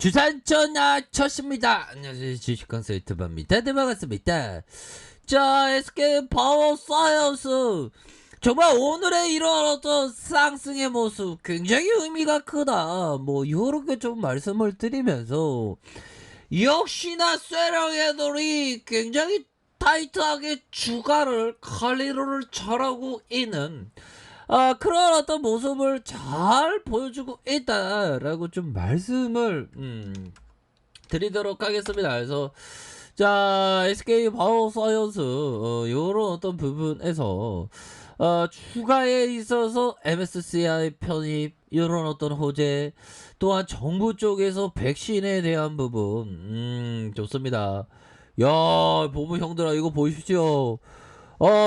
주산천 쳤습니다. 안녕하세요. 주식consultant입니다. 네, 반갑습니다. 자, SK 파워사이언스. 정말 오늘의 이런 어떤 상승의 모습 굉장히 의미가 크다. 뭐 이렇게 좀 말씀을 드리면서 역시나 쇠령 애들이 굉장히 타이트하게 주가를 칼리로를 잘하고 있는 그런 어떤 모습을 잘 보여주고 있다라고 좀 말씀을 드리도록 하겠습니다. 그래서 자, SK 파워사이언스 요런 어떤 부분에서 추가에 있어서 MSCI 편입 이런 어떤 호재, 또한 정부 쪽에서 백신에 대한 부분 좋습니다. 야, 보면 형들아 이거 보십시오.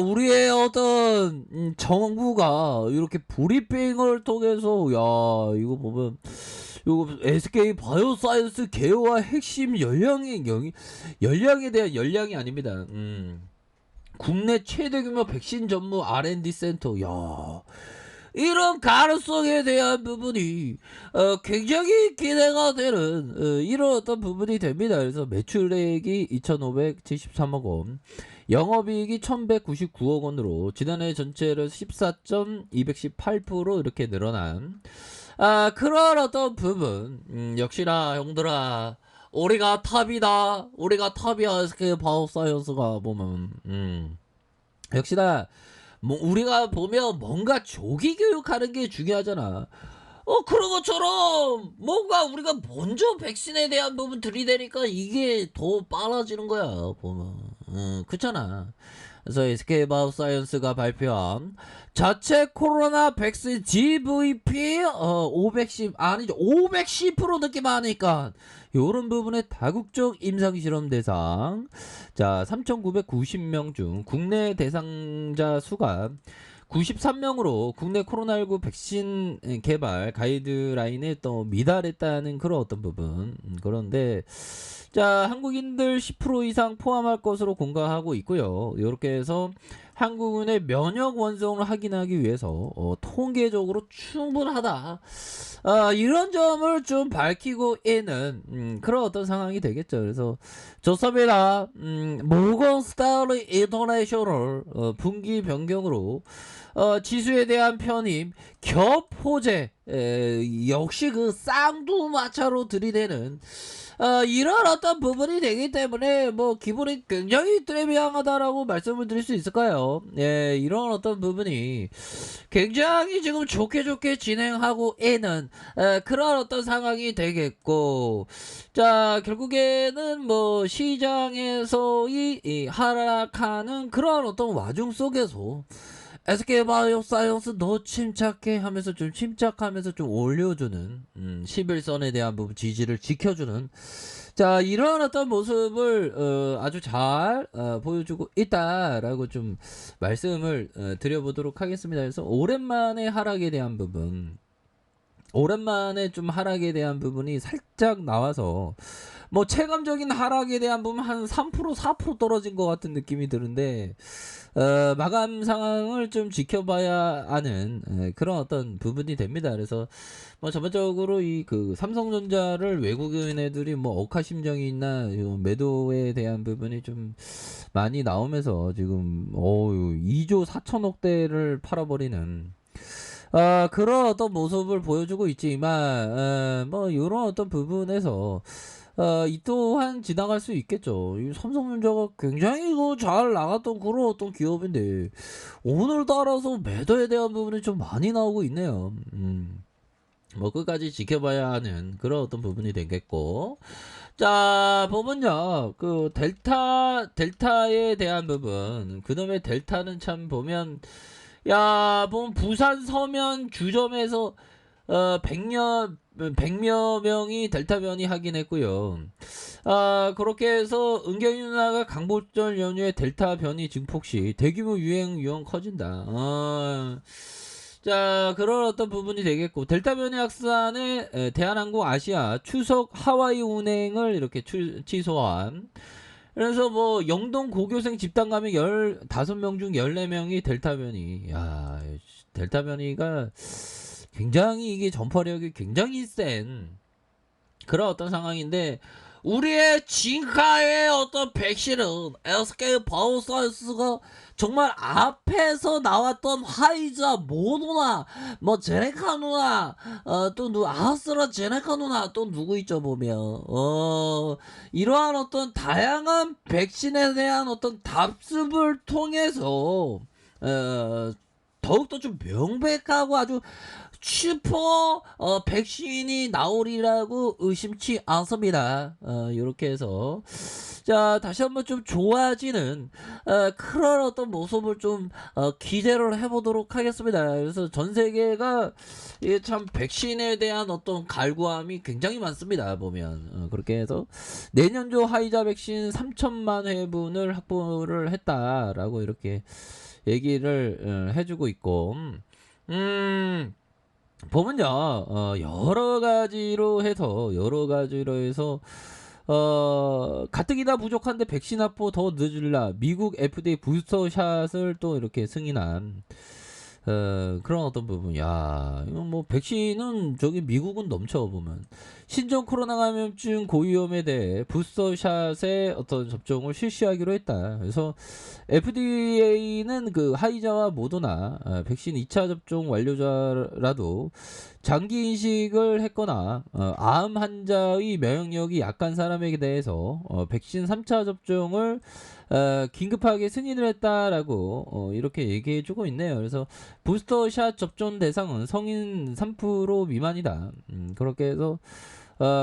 우리의 어떤 정부가 이렇게 브리핑을 통해서, 야, 이거 보면 이거 SK 바이오사이언스 개요와 핵심 열량에 대한 열량이 아닙니다. 국내 최대 규모 백신 전문 R&D 센터. 야, 이런 가능성에 대한 부분이 굉장히 기대가 되는 이런 어떤 부분이 됩니다. 그래서 매출액이 2,573억 원, 영업이익이 1,199억 원으로 지난해 전체를 14.218% 이렇게 늘어난 그런 어떤 부분. 역시나 형들아, 우리가 탑이다. 우리가 탑이야. SK 파워사이언스가 보면 역시나 뭐 우리가 보면 뭔가 조기 교육하는 게 중요하잖아. 그런 것처럼 뭔가 우리가 먼저 백신에 대한 부분 들이대니까 이게 더 빨라지는 거야 보면. 그렇잖아. 그래서 SK 바이오사이언스가 발표한 자체 코로나 백신 GVP 510 아니죠 510% 느낌 하니까 요런 부분의 다국적 임상실험 대상, 자 3,990명 중 국내 대상자 수가 93명으로 국내 코로나19 백신 개발 가이드라인에 또 미달했다는 그런 어떤 부분. 그런데 자, 한국인들 10% 이상 포함할 것으로 공가하고 있고요. 이렇게 해서 한국인의 면역 원성을 확인하기 위해서 통계적으로 충분하다. 이런 점을 좀 밝히고 있는 그런 어떤 상황이 되겠죠. 그래서 좋습니다. 모건 스타일 인터내셔널 분기 변경으로 지수에 대한 편입 겹 호재, 역시 그 쌍두마차로 들이대는 이런 어떤 부분이 되기 때문에 뭐 기분이 굉장히 트레비앙하다라고 말씀을 드릴 수 있을까요? 예, 이런 어떤 부분이 굉장히 지금 좋게 진행하고 있는 그런 어떤 상황이 되겠고, 자 결국에는 뭐 시장에서의 이 하락하는 그런 어떤 와중 속에서 SK바이오사이언스 너 침착해 하면서 좀 침착하면서 좀 올려주는 11선에 대한 부분 지지를 지켜주는, 자 이런 어떤 모습을 아주 잘 보여주고 있다라고 좀 말씀을 드려보도록 하겠습니다. 그래서 오랜만에 하락에 대한 부분, 오랜만에 좀 하락에 대한 부분이 살짝 나와서 뭐 체감적인 하락에 대한 부분 한 3% 4% 떨어진 것 같은 느낌이 드는데 마감 상황을 좀 지켜봐야 하는 그런 어떤 부분이 됩니다. 그래서 뭐 전반적으로 이 그 삼성전자를 외국인 애들이 뭐 억하심정이 있나 매도에 대한 부분이 좀 많이 나오면서 지금 2조 4천억대를 팔아버리는 그런 어떤 모습을 보여주고 있지만 뭐 이런 어떤 부분에서 이 또한 지나갈 수 있겠죠. 이 삼성전자가 굉장히 잘 나갔던 그런 어떤 기업인데 오늘따라서 매도에 대한 부분이 좀 많이 나오고 있네요. 뭐 끝까지 지켜봐야 하는 그런 어떤 부분이 되겠고, 자 보면요 그 델타에 대한 부분, 그놈의 델타는 참 보면, 야 보면 부산 서면 주점에서 100여 명이 델타 변이 하긴 했고요. 그렇게 해서 은경이 누나가 강보절 연휴에 델타 변이 증폭 시 대규모 유형 커진다. 자 그런 어떤 부분이 되겠고, 델타 변이 확산에 대한항공 아시아 추석 하와이 운행을 이렇게 취소한. 그래서 뭐 영동 고교생 집단 감염 15명 중 14명이 델타 변이. 야, 델타 변이가 굉장히 이게 전파력이 굉장히 센 그런 어떤 상황인데 우리의 진가의 어떤 백신은 SK 바이오사이언스가 정말 앞에서 나왔던 화이자 모노나 뭐 제네카누나 또 아스트라제네카누나 또 누구 있죠 보면 이러한 어떤 다양한 백신에 대한 어떤 답습을 통해서 더욱더 좀 명백하고 아주 슈퍼 백신이 나오리라고 의심치 않습니다. 요렇게 해서 자 다시 한번 좀 좋아지는 그런 어떤 모습을 좀 기대를 해보도록 하겠습니다. 그래서 전 세계가 이게 참 백신에 대한 어떤 갈구함이 굉장히 많습니다. 보면 그렇게 해서 내년도 화이자 백신 3천만 회분을 확보를 했다라고 이렇게 얘기를 해주고 있고 보면요, 여러 가지로 해서, 가뜩이나 부족한데 백신 확보 더 늦을라. 미국 FDA 부스터샷을 또 이렇게 승인한, 그런 어떤 부분. 야, 이거 뭐, 백신은 저기 미국은 넘쳐, 보면. 신종 코로나 감염증 고위험에 대해 부스터샷의 어떤 접종을 실시하기로 했다. 그래서 FDA는 그 화이자와 모더나 백신 2차 접종 완료자라도 장기 이식을 했거나 암 환자의 면역력이 약한 사람에게 대해서 백신 3차 접종을 긴급하게 승인을 했다라고 이렇게 얘기해주고 있네요. 그래서 부스터샷 접종 대상은 성인 3% 미만이다. 그렇게 해서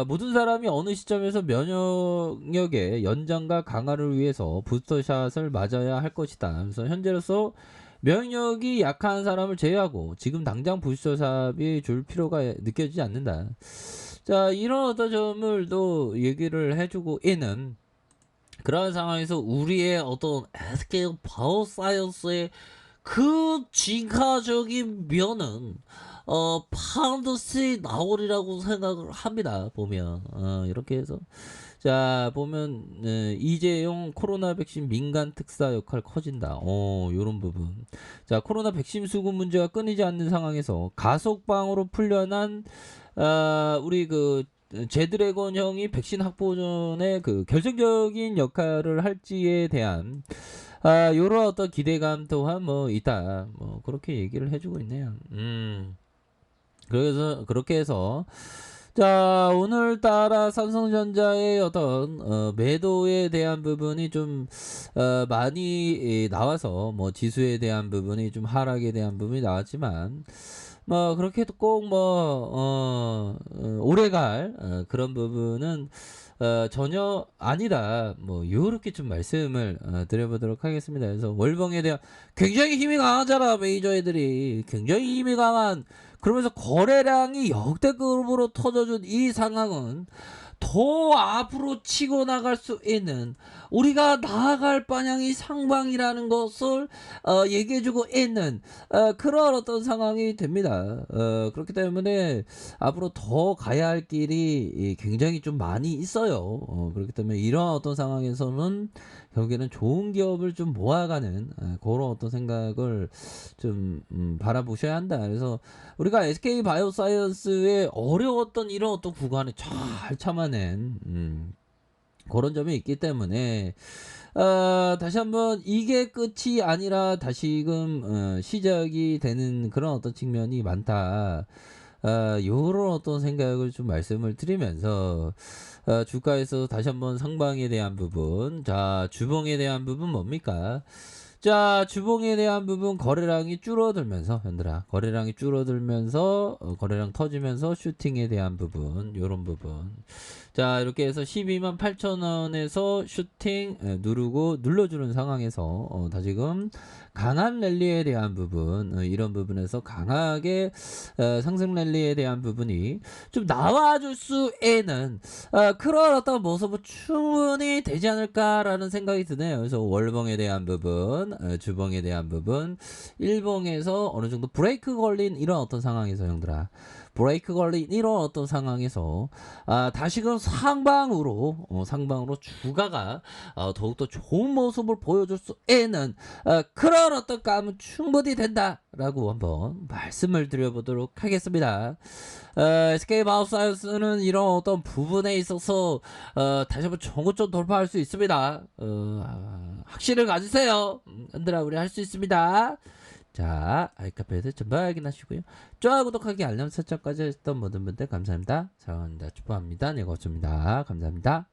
모든 사람이 어느 시점에서 면역력의 연장과 강화를 위해서 부스터샷을 맞아야 할 것이다. 그래서 현재로서 면역력이 약한 사람을 제외하고 지금 당장 부스터샷이 줄 필요가 느껴지지 않는다. 자, 이런 어떤 점을 또 얘기를 해주고 있는 그런 상황에서 우리의 어떤 SK 바이오사이언스의 그 진화적인 면은 반드시 나오리라고 생각을 합니다. 보면 이렇게 해서 자 보면 이재용 코로나 백신 민간 특사 역할 커진다. 요런 부분. 자 코로나 백신 수급 문제가 끊이지 않는 상황에서 가속방으로 풀려난 우리 그 제드래곤 형이 백신 확보전에 그 결정적인 역할을 할지에 대한 요런 어떤 기대감 또한 뭐 있다. 뭐 그렇게 얘기를 해주고 있네요. 그래서 그렇게 해서 자 오늘따라 삼성전자의 어떤 매도에 대한 부분이 좀 많이 나와서 뭐 지수에 대한 부분이 좀 하락에 대한 부분이 나왔지만 뭐 그렇게 해도 꼭 뭐 오래갈 그런 부분은 전혀 아니다. 뭐 요렇게 좀 말씀을 드려보도록 하겠습니다. 그래서 월봉에 대한 굉장히 힘이 강하잖아. 메이저 애들이 굉장히 힘이 강한 그러면서 거래량이 역대급으로 터져준 이 상황은 더 앞으로 치고 나갈 수 있는 우리가 나아갈 방향이 상방이라는 것을 얘기해주고 있는 그런 어떤 상황이 됩니다. 그렇기 때문에 앞으로 더 가야 할 길이 굉장히 좀 많이 있어요. 그렇기 때문에 이런 어떤 상황에서는 결국에는 좋은 기업을 좀 모아가는 그런 어떤 생각을 좀 바라보셔야 한다. 그래서 우리가 SK 바이오사이언스의 어려웠던 이런 어떤 구간을 잘 참아낸 그런 점이 있기 때문에 다시 한번 이게 끝이 아니라 다시금 시작이 되는 그런 어떤 측면이 많다. 요런 어떤 생각을 좀 말씀을 드리면서 주가에서 다시 한번 상방에 대한 부분 자 주봉에 대한 부분 뭡니까? 자 주봉에 대한 부분 거래량이 줄어들면서 현들아 거래량이 줄어들면서 거래량 터지면서 슈팅에 대한 부분 요런 부분 자 이렇게 해서 12만 8천원에서 슈팅 누르고 눌러주는 상황에서 다시금 강한 랠리에 대한 부분 이런 부분에서 강하게 상승 랠리에 대한 부분이 좀 나와줄 수 있는 그런 어떤 모습은 충분히 되지 않을까라는 생각이 드네요. 그래서 월봉에 대한 부분 주봉에 대한 부분 일봉에서 어느 정도 브레이크 걸린 이런 어떤 상황에서 형들아 브레이크 걸린 이런 어떤 상황에서 다시금 상방으로 주가가 더욱더 좋은 모습을 보여줄 수 있는 그런 어떤 감은 충분히 된다라고 한번 말씀을 드려보도록 하겠습니다. SK 마우사이언스는 이런 어떤 부분에 있어서 다시 한번 정고점 돌파할 수 있습니다. 확신을 가지세요. 흔들아 우리 할 수 있습니다. 자, 아이카페에서 전부 확인하시고요. 좋아요, 구독하기, 알람 설정까지 했던 모든 분들 감사합니다. 사랑합니다. 축복합니다. 네, 고맙습니다. 감사합니다.